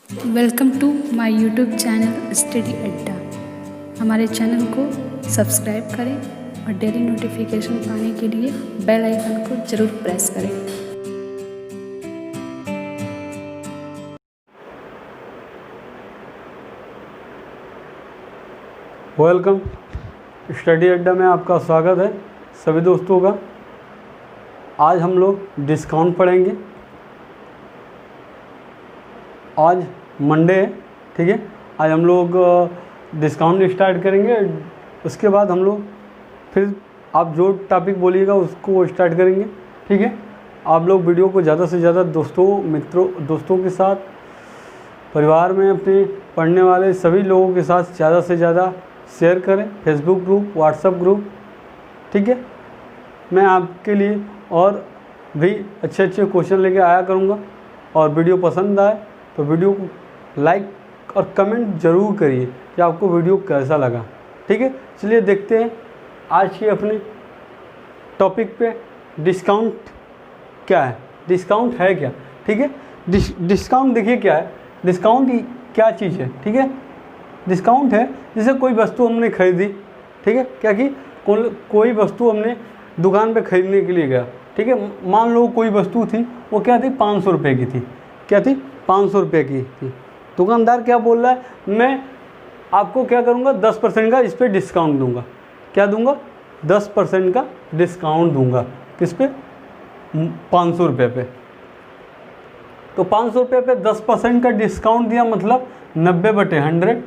Welcome to my YouTube channel study Adda. हमारे channel को subscribe करें और डेली नोटिफिकेशन पाने के लिए बेल आइकन को ज़रूर प्रेस करें। वेलकम, स्टडी अड्डा में आपका स्वागत है सभी दोस्तों का। आज हम लोग डिस्काउंट पढ़ेंगे। आज मंडे है, ठीक है। आज हम लोग डिस्काउंट स्टार्ट करेंगे। उसके बाद हम लोग फिर आप जो टॉपिक बोलिएगा उसको स्टार्ट करेंगे, ठीक है। आप लोग वीडियो को ज़्यादा से ज़्यादा दोस्तों के साथ, परिवार में अपने पढ़ने वाले सभी लोगों के साथ ज़्यादा से ज़्यादा शेयर करें। फेसबुक ग्रुप, व्हाट्सएप ग्रुप, ठीक है। मैं आपके लिए और भी अच्छे क्वेश्चन लेके आया करूँगा। और वीडियो पसंद आए तो वीडियो को लाइक और कमेंट ज़रूर करिए कि आपको वीडियो कैसा लगा, ठीक है। चलिए देखते हैं आज के अपने टॉपिक पे। डिस्काउंट क्या है, डिस्काउंट है क्या, ठीक है। डिस्काउंट देखिए क्या है। डिस्काउंट क्या चीज़ है, ठीक है। डिस्काउंट है जैसे कोई वस्तु हमने खरीदी, ठीक है। क्या कि कोई वस्तु हमने दुकान पे खरीदने के लिए गया, ठीक है। मान लो कोई वस्तु थी, वो क्या थी, 500 रुपये की थी। क्या थी, 500 रुपये की थी। दुकानदार क्या बोल रहा है, मैं आपको क्या करूँगा, 10% का इस पर डिस्काउंट दूंगा। क्या दूंगा, 10% का डिस्काउंट दूंगा। किस पे, 500 रुपये पे। तो 500 रुपये पे 10% का डिस्काउंट दिया, मतलब 90/100।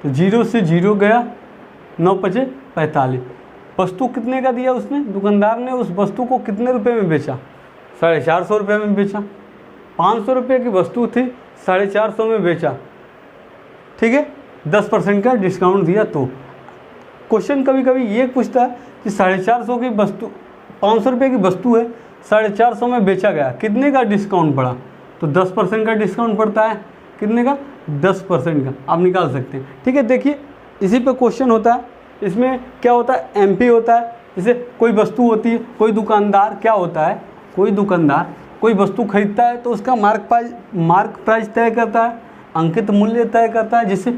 तो 0 से 0 गया, 9 × 45। वस्तु कितने का दिया उसने, दुकानदार ने उस वस्तु को कितने रुपए में बेचा, 450 रुपये में बेचा। 500 रुपये की वस्तु थी, 450 में बेचा, ठीक है। 10% का डिस्काउंट दिया। तो क्वेश्चन कभी कभी ये पूछता है कि 450 की वस्तु, 500 रुपये की वस्तु है, 450 में बेचा गया, कितने का डिस्काउंट पड़ा। तो 10% का डिस्काउंट पड़ता है। कितने का, 10% का। आप निकाल सकते हैं, ठीक है। देखिए इसी पे क्वेश्चन होता है। इसमें क्या होता है, एमपी होता है। जैसे कोई वस्तु होती है, कोई दुकानदार क्या होता है, कोई दुकानदार कोई वस्तु खरीदता है तो उसका मार्क प्राइस तय करता है, अंकित मूल्य तय करता है। जैसे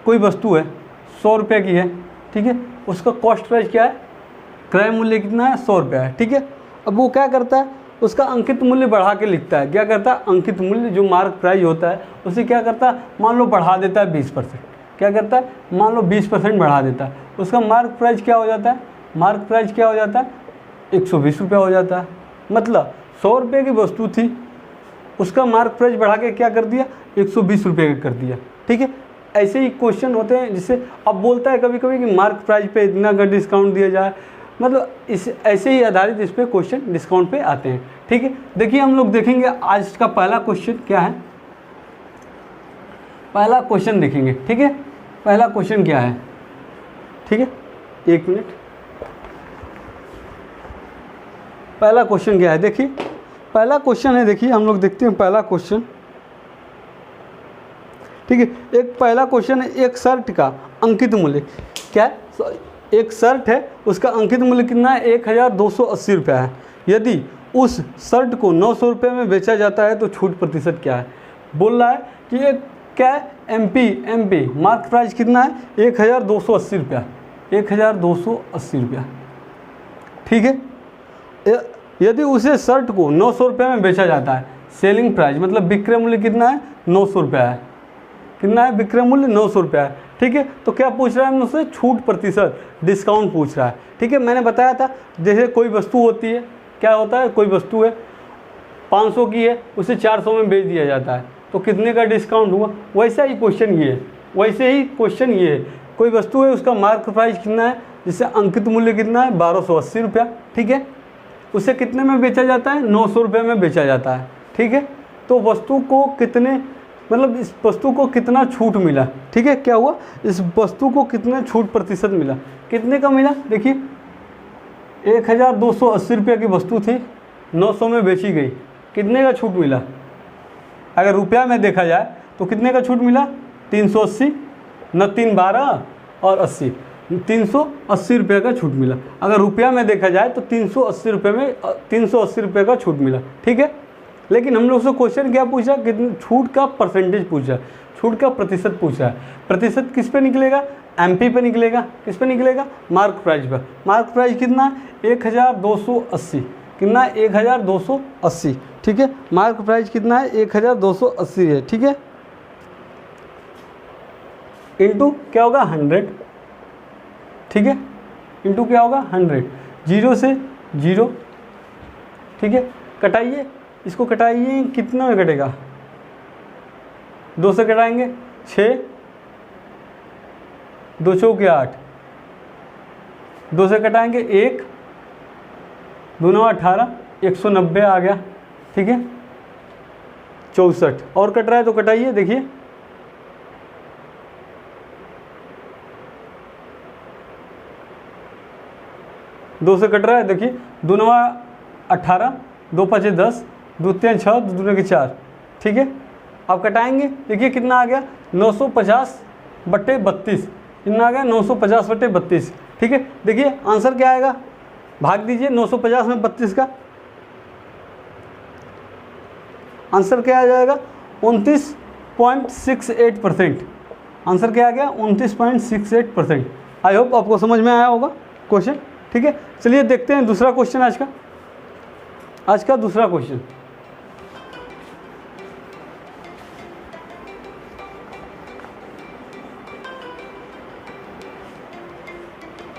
कोई वस्तु है 100 रुपये की है, ठीक है। उसका कॉस्ट प्राइस क्या है, क्रय मूल्य कितना है, 100 रुपया है, ठीक है। अब वो क्या करता है, उसका अंकित मूल्य बढ़ा के लिखता है। क्या करता है, अंकित मूल्य जो मार्क प्राइस होता है उसे क्या करता है, मान लो बढ़ा देता है 20%। क्या करता है, मान लो 20% बढ़ा देता है। उसका मार्क प्राइस क्या हो जाता है, मार्क प्राइस क्या हो जाता है, 120 रुपया हो जाता है। मतलब 100 रुपये की वस्तु थी, उसका मार्क प्राइस बढ़ा के क्या कर दिया, 120 रुपये का कर दिया, ठीक है। ऐसे ही क्वेश्चन होते हैं जिससे अब बोलता है कभी कभी कि मार्क प्राइस पे इतना का डिस्काउंट दिया जाए। मतलब इस ऐसे ही आधारित इस पर क्वेश्चन डिस्काउंट पे आते हैं, ठीक है। देखिए हम लोग देखेंगे आज का पहला क्वेश्चन क्या है। पहला क्वेश्चन देखेंगे, ठीक है। पहला क्वेश्चन क्या है, ठीक है। 1 मिनट। पहला क्वेश्चन क्या है, देखिए पहला क्वेश्चन है, देखिए हम लोग देखते हैं पहला क्वेश्चन, ठीक है। एक पहला क्वेश्चन है, एक शर्ट का अंकित मूल्य क्या है। एक शर्ट है, उसका अंकित मूल्य कितना है, 1280 रुपया है। यदि उस शर्ट को 900 रुपये में बेचा जाता है तो छूट प्रतिशत क्या है। बोल रहा है कि ये क्या है, एमपी मार्क प्राइस कितना है, 1280 रुपया, 1280 रुपया, ठीक है। यदि उसे शर्ट को 900 रुपये में बेचा जाता है, सेलिंग प्राइस मतलब विक्रय मूल्य कितना है, 900 रुपया है। कितना है, विक्रय मूल्य 900 रुपया है, ठीक है। तो क्या पूछ रहा है मुझसे, छूट प्रतिशत, डिस्काउंट पूछ रहा है, ठीक है। मैंने बताया था जैसे कोई वस्तु होती है, क्या होता है, कोई वस्तु है 500 की है, उसे 400 में बेच दिया जाता है, तो कितने का डिस्काउंट हुआ। वैसा ही क्वेश्चन ये है, वैसे ही क्वेश्चन ये है। कोई वस्तु है, उसका मार्क प्राइस कितना है, जिससे अंकित मूल्य कितना है, 1280 रुपया, ठीक है। उसे कितने में बेचा जाता है, 900 रुपये में बेचा जाता है, ठीक है। तो वस्तु को कितने, मतलब इस वस्तु को कितना छूट मिला, ठीक है। क्या हुआ, इस वस्तु को कितने छूट प्रतिशत मिला, कितने का मिला। देखिए 1280 रुपये की वस्तु थी, 900 में बेची गई, कितने का छूट मिला। अगर रुपया में देखा जाए तो कितने का छूट मिला, 380, 3 12 और 80, 380 रुपये का छूट मिला। अगर रुपया में देखा जाए तो 380 रुपये में 380 रुपये का छूट मिला, ठीक है। लेकिन हम लोग से क्वेश्चन क्या पूछा, कितनी छूट का परसेंटेज पूछा, छूट का प्रतिशत पूछा है। प्रतिशत किस पे निकलेगा, एमपी पे निकलेगा। किस पे निकलेगा, मार्क प्राइस पर। मार्क प्राइस कितना है, 1280। कितना है, 1280। ठीक है, मार्क प्राइस कितना है, 1280 है। ठीक है, इंटू क्या होगा, 100। ठीक है, इंटू क्या होगा, 100। 0 से 0। ठीक है, कटाइए, इसको कटाइए, कितना में कटेगा, 2 से कटाएंगे 6, 2 चौके 8, 2 से कटाएंगे 1, 2 9 18, 190 आ गया। ठीक है, 64 और कट रहा है तो कटाइए, देखिए 2 से कट रहा है, देखिए 2 9 18, 2 5 10, 2 3 6, 2 2 4। ठीक है, अब कटाएंगे, देखिए कितना आ गया, 950/32। कितना आ गया, 950/32। ठीक है, देखिए आंसर क्या आएगा, भाग दीजिए 950 में 32 का, आंसर क्या आ जाएगा, 29.68%। आंसर क्या आ गया, 29.68%। आई होप आपको समझ में आया होगा क्वेश्चन। ठीक है, चलिए देखते हैं दूसरा क्वेश्चन आज का दूसरा क्वेश्चन।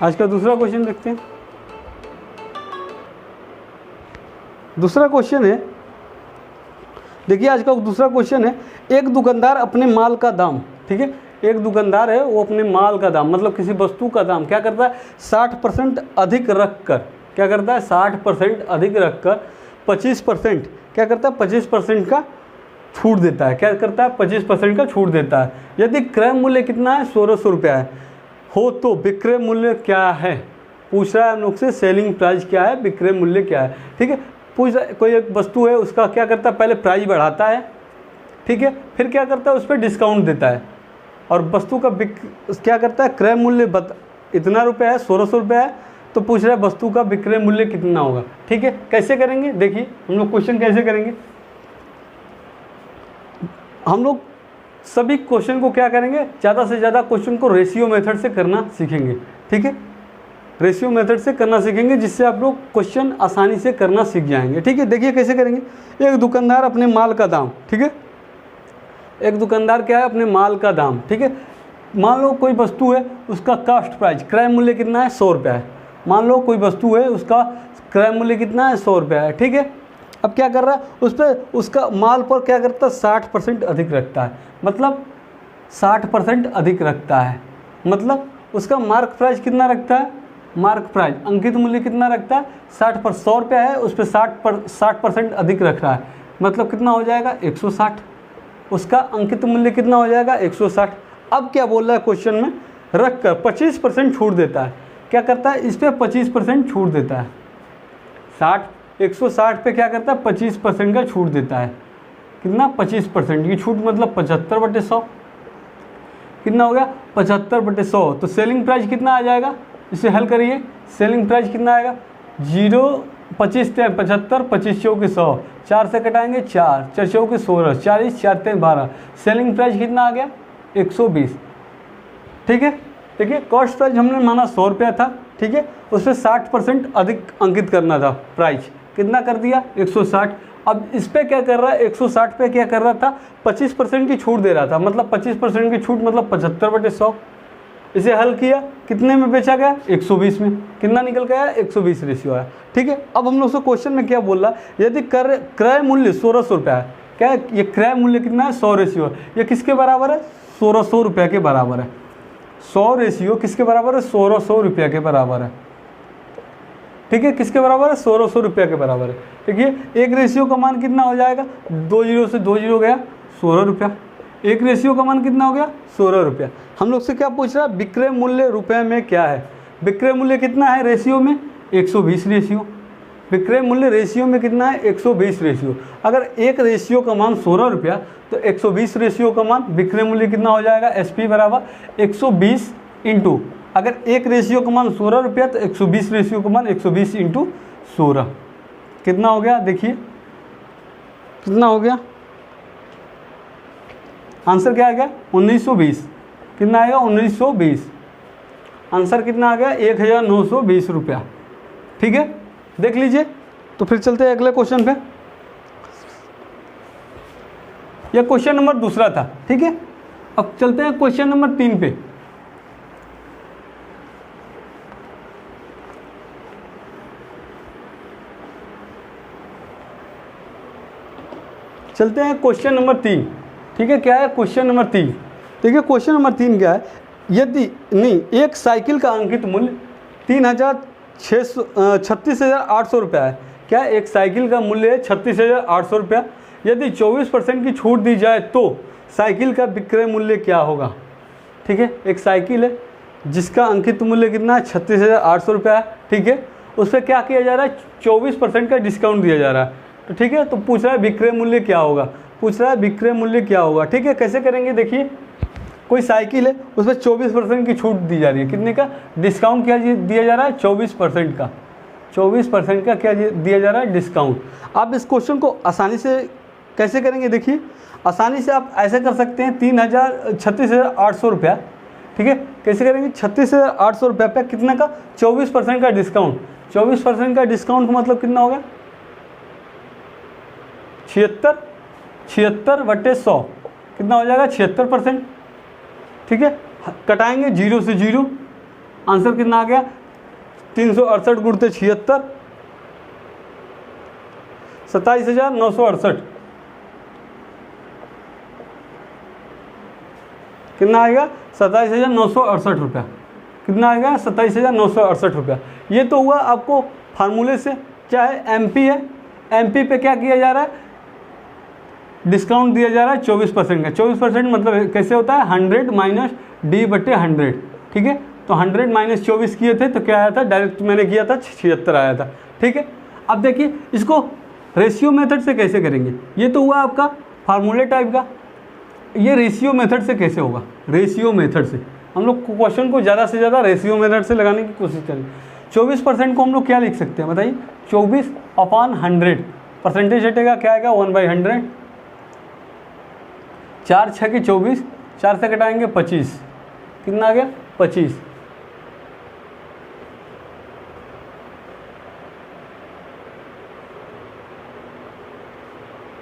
आज का दूसरा क्वेश्चन देखते हैं। दूसरा क्वेश्चन है, देखिए आज का दूसरा क्वेश्चन है, एक दुकानदार अपने माल का दाम, ठीक है, एक दुकानदार है वो अपने माल का दाम मतलब किसी वस्तु का दाम क्या करता है, 60% अधिक रख कर, क्या करता है, 60% अधिक रख कर 25% क्या करता है, 25% का छूट देता है। क्या करता है, 25% का छूट देता है। यदि क्रय मूल्य कितना है, 1600 रुपया है हो तो विक्रय मूल्य क्या है, पूछ रहा है हम लोग से, सेलिंग प्राइस क्या है, विक्रय मूल्य क्या है। ठीक है, पूछ कोई एक वस्तु है उसका क्या करता है, पहले प्राइस बढ़ाता है, ठीक है, फिर क्या करता है उस पर डिस्काउंट देता है, और वस्तु का क्या करता है, क्रय मूल्य इतना रुपया है, 1600 रुपया है, तो पूछ रहा है वस्तु का विक्रय मूल्य कितना होगा। ठीक है, कैसे करेंगे, देखिए हम लोग क्वेश्चन कैसे करेंगे, हम लोग सभी क्वेश्चन को क्या करेंगे, ज़्यादा से ज़्यादा क्वेश्चन को रेशियो मेथड से करना सीखेंगे। ठीक है, रेशियो मेथड से करना सीखेंगे, जिससे आप लोग क्वेश्चन आसानी से करना सीख जाएंगे। ठीक है, देखिए कैसे करेंगे, एक दुकानदार अपने माल का दाम, ठीक है, एक दुकानदार क्या है, अपने माल का दाम, ठीक है, मान लो कोई वस्तु है उसका कास्ट प्राइस, क्रय मूल्य कितना है, 100 रुपया है। मान लो कोई वस्तु है उसका क्रय मूल्य कितना है, 100 रुपया है। ठीक है, अब क्या कर रहा है, उस पर उसका माल पर क्या करता है, 60% अधिक रखता है, मतलब 60% अधिक रखता है, मतलब उसका मार्क प्राइस कितना रखता है, मार्क प्राइस अंकित मूल्य कितना रखता है, 60 पर 100 रुपया है, उस पर 60% अधिक रख रहा है, मतलब कितना हो जाएगा, 160। उसका अंकित मूल्य कितना हो जाएगा, 160। अब क्या बोल रहा है क्वेश्चन में, रख कर 25% छूट देता है। क्या करता है, इस पर 25% छूट देता है, 160 पे क्या करता है, 25% का छूट देता है। कितना, 25% की छूट, मतलब 75/100। कितना हो गया, 75/100। तो सेलिंग प्राइस कितना आ जाएगा, इसे हल करिए, सेलिंग प्राइस कितना आएगा, 0 25 75, 25 चौके 100, 4 से कटाएंगे 4, 4 चौके 16, 40, 4 3 12, सेलिंग प्राइस कितना आ गया, 120। ठीक है, देखिए कॉस्ट प्राइस हमने माना 100 रुपया था, ठीक है, उस पर 60% अधिक अंकित करना था, प्राइस कितना कर दिया, 160। अब इस पर क्या कर रहा है, 160 पे क्या कर रहा था, 25% की छूट दे रहा था, मतलब 25% की छूट मतलब 75/100। इसे हल किया, कितने में बेचा गया, 120 में। कितना निकल गया, 120 रेशियो आया। ठीक है, अब हम लोग से क्वेश्चन में क्या बोल रहा है, यदि क्रय मूल्य 1600 रुपया है, क्या है ये क्रय मूल्य कितना है, 100 रेशियो है, ये किसके बराबर है, 1600 रुपया के बराबर है। 100 रेशियो किसके बराबर है, 1600 रुपया के बराबर है। ठीक है, किसके बराबर है, 1600 रुपया के बराबर है। देखिए एक रेशियो का मान कितना हो जाएगा, 2 0 से 2 0 गया, 16 रुपया। एक रेशियो का मान कितना हो गया, 16 रुपया। हम लोग से क्या पूछ रहा है, विक्रय मूल्य रुपए में क्या है, विक्रय मूल्य कितना है रेशियो में, 120 रेशियो। विक्रय मूल्य रेशियो में कितना है, 120 रेशियो। अगर एक रेशियो का मान 16 रुपया तो 120 रेशियो का मान विक्रय मूल्य कितना हो जाएगा, SP बराबर 120 इंटू, अगर एक रेशियो का मान 16 रुपया तो 120 रेशियो का मान 120 इंटू 16 कितना हो गया, देखिए कितना हो गया, आंसर क्या आ गया 1920। कितना आएगा 1920, आंसर कितना आ गया 1920 रुपया। ठीक है, देख लीजिए। तो फिर चलते हैं अगले क्वेश्चन पे। यह क्वेश्चन नंबर दूसरा था। ठीक है, अब चलते हैं क्वेश्चन नंबर 3 पे। चलते हैं क्वेश्चन नंबर 3। ठीक है, क्या है क्वेश्चन नंबर 3? देखिए क्वेश्चन नंबर 3 क्या है, यदि एक साइकिल का अंकित मूल्य 36,800 रुपया है। क्या एक साइकिल का मूल्य है 36,800 रुपया। यदि 24% की छूट दी जाए तो साइकिल का विक्रय मूल्य क्या होगा। ठीक है, एक साइकिल है जिसका अंकित मूल्य कितना है 36,800 रुपया है। ठीक है, उस पर क्या किया जा रहा है 24% का डिस्काउंट दिया जा रहा है। तो ठीक है, तो पूछ रहा है विक्रय मूल्य क्या होगा, पूछ रहा है विक्रय मूल्य क्या होगा। ठीक है, कैसे करेंगे, देखिए कोई साइकिल है उस पर 24% की छूट दी जा रही है। कितने का डिस्काउंट क्या दिया जा रहा है 24% का, 24% का क्या दिया जा रहा है डिस्काउंट। आप इस क्वेश्चन को आसानी से कैसे करेंगे, देखिए आसानी से आप ऐसे कर सकते हैं 36,800 रुपया। ठीक है, कैसे करेंगे 36,800 रुपया पे कितना का 24% का डिस्काउंट। 24% का डिस्काउंट का मतलब कितना होगा 76 बटे 100 कितना हो जाएगा 76%। ठीक है, कटाएंगे 0 से 0, आंसर कितना आ गया 368 गुणते 76, 27,968। कितना आएगा 27,968 रुपया। कितना आएगा 27,968 रुपया। ये तो हुआ आपको फार्मूले से, क्या है एमपी है, एमपी पे क्या किया जा रहा है डिस्काउंट दिया जा रहा है 24% का। 24% मतलब कैसे होता है 100 माइनस डी बटे 100। ठीक है, तो 100 माइनस 24 किए थे तो क्या आया था, डायरेक्ट मैंने किया था 76 आया था। ठीक है, अब देखिए इसको रेशियो मेथड से कैसे करेंगे। ये तो हुआ आपका फार्मूले टाइप का, ये रेशियो मेथड से कैसे होगा, रेशियो मेथड से हम लोग क्वेश्चन को ज़्यादा से ज़्यादा रेशियो मेथड से लगाने की कोशिश करें। 24% को हम लोग क्या लिख सकते हैं बताइए, 24/100 परसेंटेज हटेगा क्या आएगा 1/100। 4 6 के 24, 4 से घटाएंगे 25, कितना आ गया 25।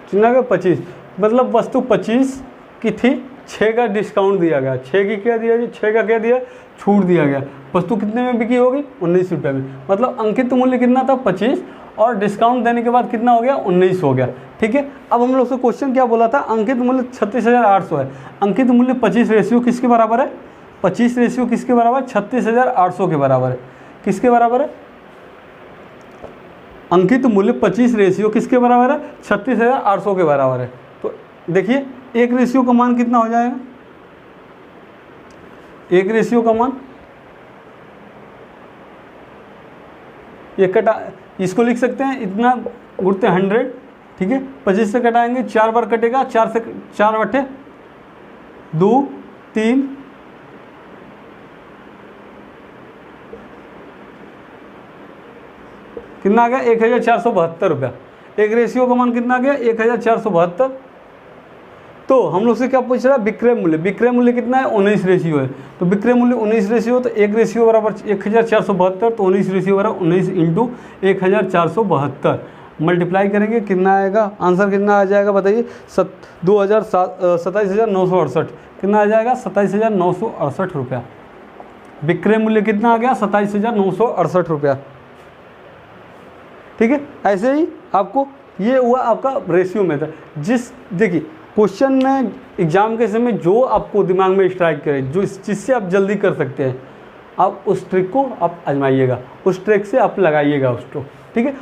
कितना आ गया 25, मतलब वस्तु 25 की थी, 6 का डिस्काउंट दिया गया, 6 की क्या दिया, 6 का क्या दिया छूट दिया गया। वस्तु कितने में बिकी होगी 19 रुपये में, मतलब अंकित मूल्य कितना था 25 और डिस्काउंट देने के बाद कितना हो गया 19 हो गया। ठीक है, अब हम लोग से क्वेश्चन क्या बोला था, अंकित मूल्य 36,800 है, अंकित मूल्य 25 रेशियो किसके बराबर है, 25 रेशियो किसके बराबर 36,800 के बराबर है। किसके बराबर है, अंकित मूल्य 25 रेशियो किसके बराबर है 36,800 के बराबर है। तो देखिए एक रेशियो का मान कितना हो जाएगा, एक रेशियो का मान ये कटा, इसको लिख सकते हैं इतना गुणते 100। ठीक है, 25 से कटाएंगे 4 बार कटेगा, 4 से 4 बटे 2 3, कितना आ गया 1,472 रुपया। एक रेशियो का मान कितना आ गया 1,472। तो हम लोग से क्या पूछ रहा है विक्रय मूल्य, विक्रय मूल्य कितना है 19 रेशियो है, तो विक्रय मूल्य 19 रेशियो, तो एक रेशियो बराबर 1,472, तो 19 रेशियो बराबर 19 इंटू 1,472 मल्टीप्लाई करेंगे कितना आएगा, आंसर कितना आ जाएगा बताइए 27,968। कितना आ जाएगा 27,968 रुपया। विक्रय मूल्य कितना आ गया 27,968 रुपया। ठीक है, ऐसे ही आपको ये हुआ आपका रेशियो मेथड। देखिए क्वेश्चन में एग्जाम के समय जो आपको दिमाग में स्ट्राइक करे, जो जिससे आप जल्दी कर सकते हैं, आप उस ट्रिक को आप आजमाइएगा, उस ट्रिक से आप लगाइएगा उसको। ठीक है,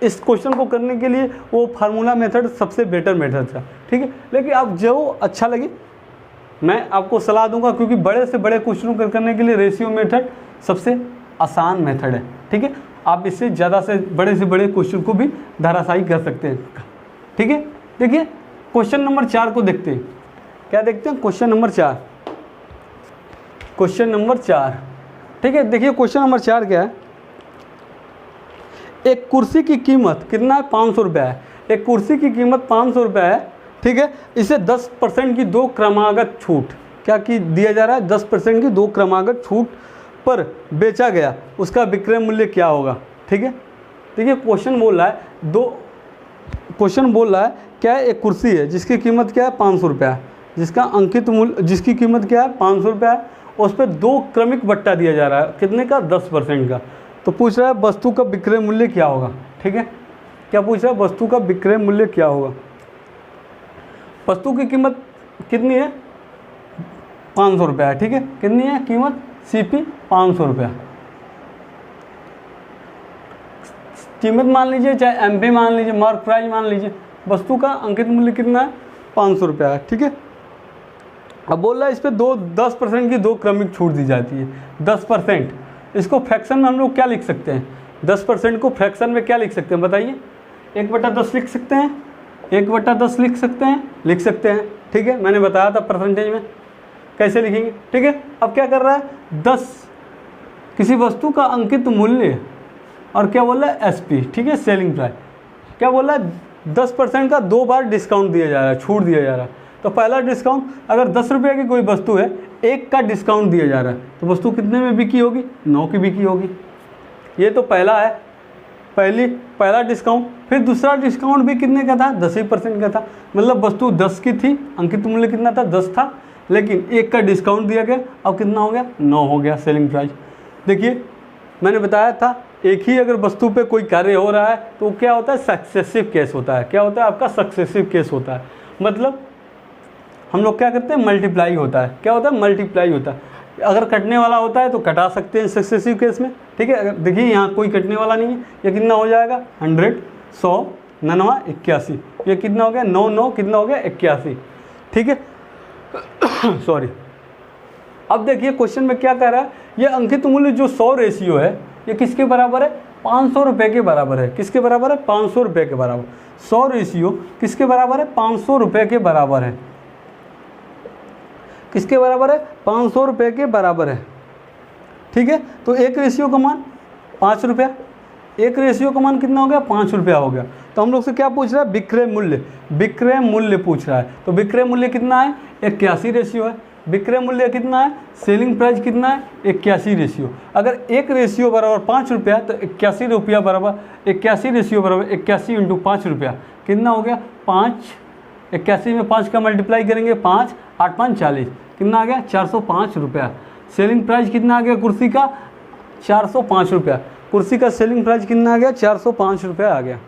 इस क्वेश्चन को करने के लिए वो फार्मूला मेथड सबसे बेटर मेथड था। ठीक है, लेकिन आप जो अच्छा लगे मैं आपको सलाह दूंगा, क्योंकि बड़े से बड़े क्वेश्चनों को करने के लिए रेशियो मेथड सबसे आसान मेथड है। ठीक है, आप इससे ज़्यादा से बड़े क्वेश्चन को भी धराशायी कर सकते हैं। ठीक है, देखिए क्वेश्चन नंबर 4 को देखते हैं। क्या देखते हैं क्वेश्चन नंबर 4, क्वेश्चन नंबर 4। ठीक है, देखिए क्वेश्चन नंबर 4 क्या है, एक कुर्सी की कीमत कितना है 500 रुपया है, एक कुर्सी की कीमत 500 रुपये है, ठीक है, इसे 10% की 2 क्रमागत छूट क्या की दिया जा रहा है, 10% की 2 क्रमागत छूट पर बेचा गया, उसका विक्रय मूल्य क्या होगा। ठीक है, देखिए क्वेश्चन बोल रहा है क्या है, एक कुर्सी है जिसकी कीमत क्या है 500 रुपया है, जिसका अंकित मूल्य जिसकी कीमत क्या है 500 रुपया है, और उस पर 2 क्रमिक बट्टा दिया जा रहा है, कितने का, 10% का। तो पूछ रहा है वस्तु का विक्रय मूल्य क्या होगा। ठीक है, क्या पूछ रहा है, वस्तु का विक्रय मूल्य क्या होगा। वस्तु की कीमत कितनी है, 500 रुपया है। ठीक है, कितनी है कीमत, CP 500 रुपया। कीमत मान लीजिए, चाहे MP मान लीजिए, मार्क प्राइस मान लीजिए, वस्तु का अंकित मूल्य कितना है, 500 रुपया है। ठीक है, अब बोल रहा है इस पर 10% की 2 क्रमिक छूट दी जाती है। 10%, इसको फ्रैक्शन में हम लोग क्या लिख सकते हैं, 10% को फ्रैक्शन में क्या लिख सकते हैं बताइए, 1/10 लिख सकते हैं, 1/10 लिख सकते हैं। ठीक है, मैंने बताया था परसेंटेज में कैसे लिखेंगे। ठीक है, अब क्या कर रहा है, 10 किसी वस्तु का अंकित मूल्य और क्या बोल रहा है SP, ठीक है, सेलिंग प्राइस। क्या बोल रहा है, 10% का 2 बार डिस्काउंट दिया जा रहा है, छूट दिया जा रहा है। तो पहला डिस्काउंट, अगर 10 रुपये की कोई वस्तु है, 1 का डिस्काउंट दिया जा रहा है, तो वस्तु कितने में बिकी होगी, 9 की बिकी होगी। ये तो पहला है, पहला डिस्काउंट। फिर दूसरा डिस्काउंट भी कितने का था, 10% का था, मतलब वस्तु 10 की थी, अंकित मूल्य कितना था, 10 था, लेकिन 1 का डिस्काउंट दिया गया, अब कितना हो गया, 9 हो गया सेलिंग प्राइस। देखिए मैंने बताया था, एक ही अगर वस्तु पे कोई कार्य हो रहा है तो क्या होता है, सक्सेसिव केस होता है। क्या होता है आपका, सक्सेसिव केस होता है। मतलब हम लोग क्या करते हैं, मल्टीप्लाई होता है। क्या होता है, मल्टीप्लाई होता है। अगर कटने वाला होता है तो कटा सकते हैं सक्सेसिव केस में। ठीक है, अगर देखिए यहाँ कोई कटने वाला नहीं है, ये कितना हो जाएगा, 100, 100, 99, 81, ये कितना हो गया, 9, 9 कितना हो गया, 81। ठीक है सॉरी। अब देखिए क्वेश्चन में क्या कह रहा है, ये अंकित मूल्य जो 100 रेशियो है, ये किसके बराबर है, 500 रुपये के बराबर है। किसके बराबर है, 500 रुपये के बराबर। 100 रेशियो किसके बराबर है, 500 रुपये के बराबर है। किसके बराबर है, 500 रुपये के बराबर है। ठीक है, तो एक रेशियो का मान 5 रुपया, एक रेशियो का मान कितना हो गया, 5 रुपया हो गया। तो हम लोग से क्या पूछ रहा है, विक्रय मूल्य, विक्रय मूल्य पूछ रहा है। तो विक्रय मूल्य कितना है, 81 रेशियो है। विक्रय मूल्य कितना है, सेलिंग प्राइस कितना है, 81 रेशियो। अगर एक रेशियो बराबर 5 रुपया, तो 81 रुपया बराबर 81 रेशियो बराबर 81 × 5 रुपया कितना हो गया, 5। 81 में 5 का मल्टीप्लाई करेंगे, 5, 8, 5, 40, कितना आ गया, 405 रुपया। सेलिंग प्राइस कितना आ गया कुर्सी का, 405 रुपया। कुर्सी का सेलिंग प्राइस कितना आ गया, 405 रुपया आ गया।